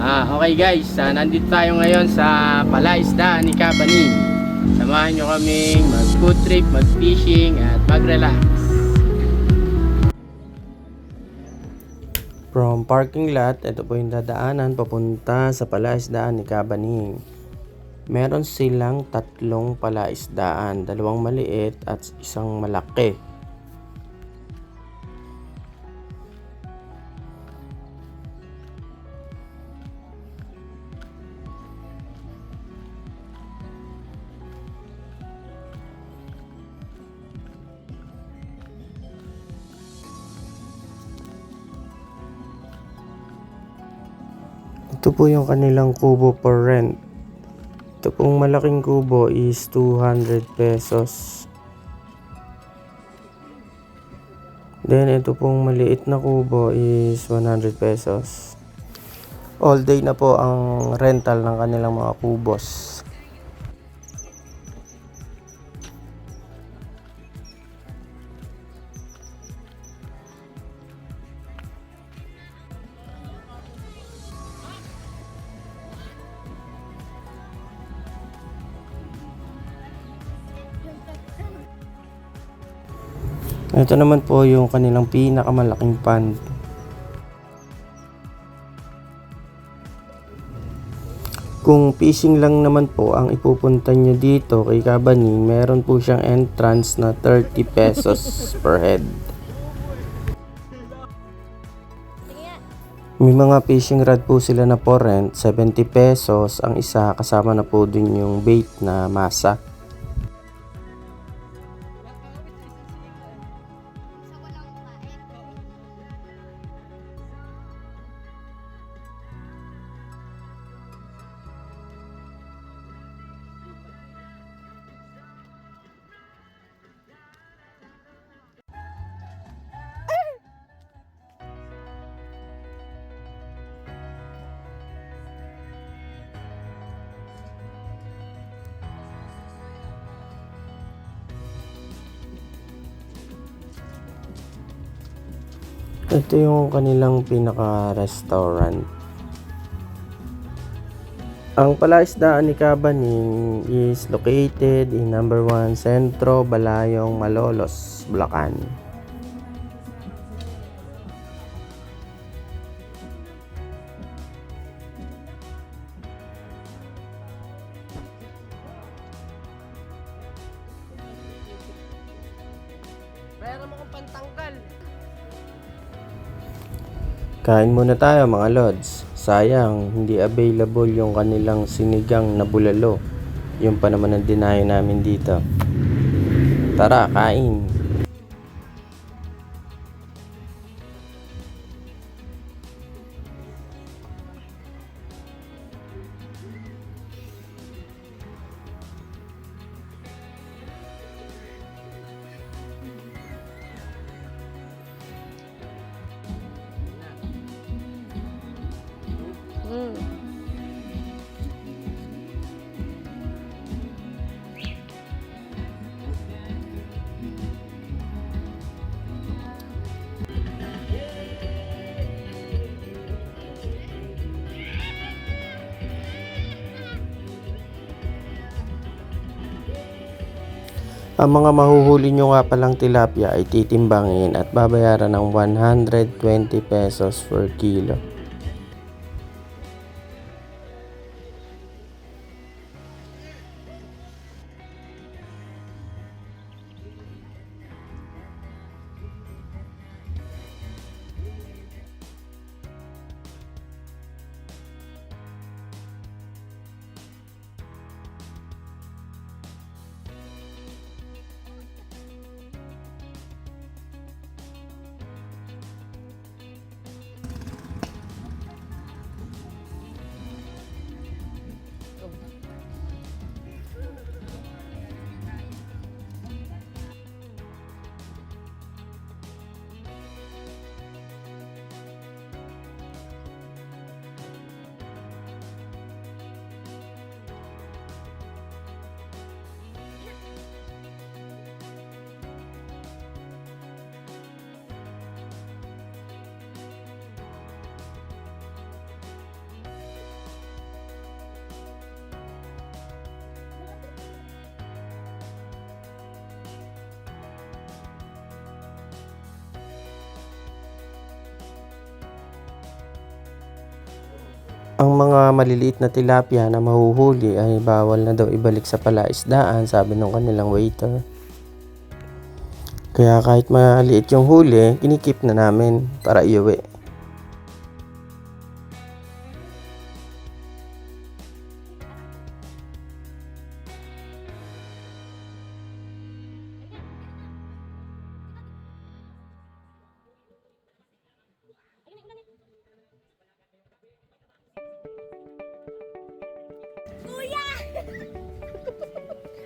Okay guys, nandito tayo ngayon sa palaisdaan ni Cabaning. Samahan nyo kaming mag food trip, mag fishing at mag relax. From parking lot, ito po yung dadaanan papunta sa palaisdaan ni Cabaning. Meron silang tatlong palaisdaan, dalawang maliit at isang malaki. Ito po yung kanilang kubo for rent. Ito pong malaking kubo is 200 pesos. Then ito pong maliit na kubo is 100 pesos. All day na po ang rental ng kanilang mga kubos. Ito naman po yung kanilang pinakamalaking pond. Kung fishing lang naman po ang ipupunta nyo dito kay Cabaning, meron po siyang entrance na 30 pesos per head. May mga fishing rod po sila na for rent, 70 pesos ang isa, kasama na po dun yung bait na masa. Ito yung kanilang pinaka-restaurant. Ang palaisdaan ni Cabaning is located in number 1 Sentro, Balayong, Malolos, Bulacan. Pera mo kung pantanggal. Kain muna tayo mga lods. Sayang, hindi available yung kanilang sinigang na bulalo. Yung pa naman ang dinayo namin dito. Tara, kain! Ang mga mahuhuli nyo nga palang tilapia ay titimbangin at babayaran ng 120 pesos per kilo. Ang mga maliliit na tilapia na mahuhuli ay bawal na daw ibalik sa palaisdaan, sabi ng kanilang waiter. Kaya kahit maliit yung huli, kinikip na namin para iuwi.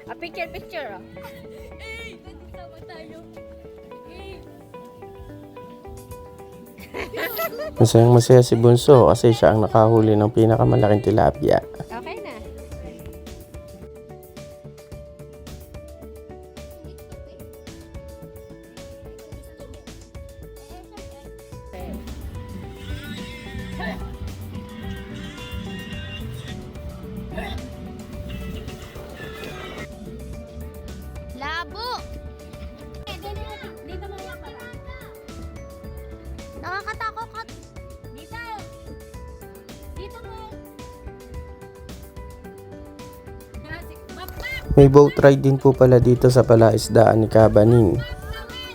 A picture. Eh, sama tayo. Eh. Masayang masaya si Bunso kasi siya ang nakahuli ng pinakamalaking tilapia. Okay na. Labo! Dito mo yan pala. Nakakatakot ka. Dito. Dito mo. May boat ride din po pala dito sa palaisdaan ni Cabaning.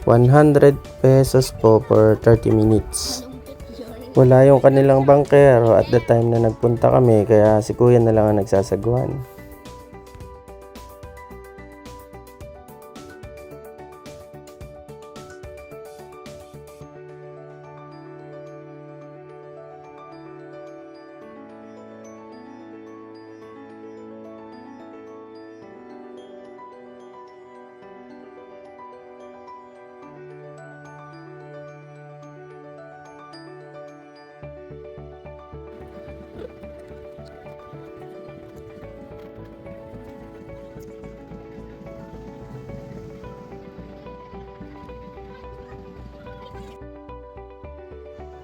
100 pesos po per 30 minutes. Wala yung kanilang bangkero at the time na nagpunta kami, kaya si kuya na lang ang nagsasagwan.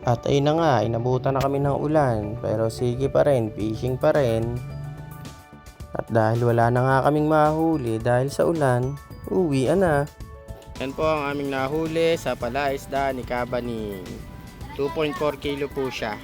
At ayun na nga, inabutan na kami ng ulan, pero sige pa rin, fishing pa rin. At dahil wala na nga kaming mahuli dahil sa ulan, uwi na. Yan po ang aming nahuli sa palaisdaan ni Cabaning. 2.4 kilo po siya.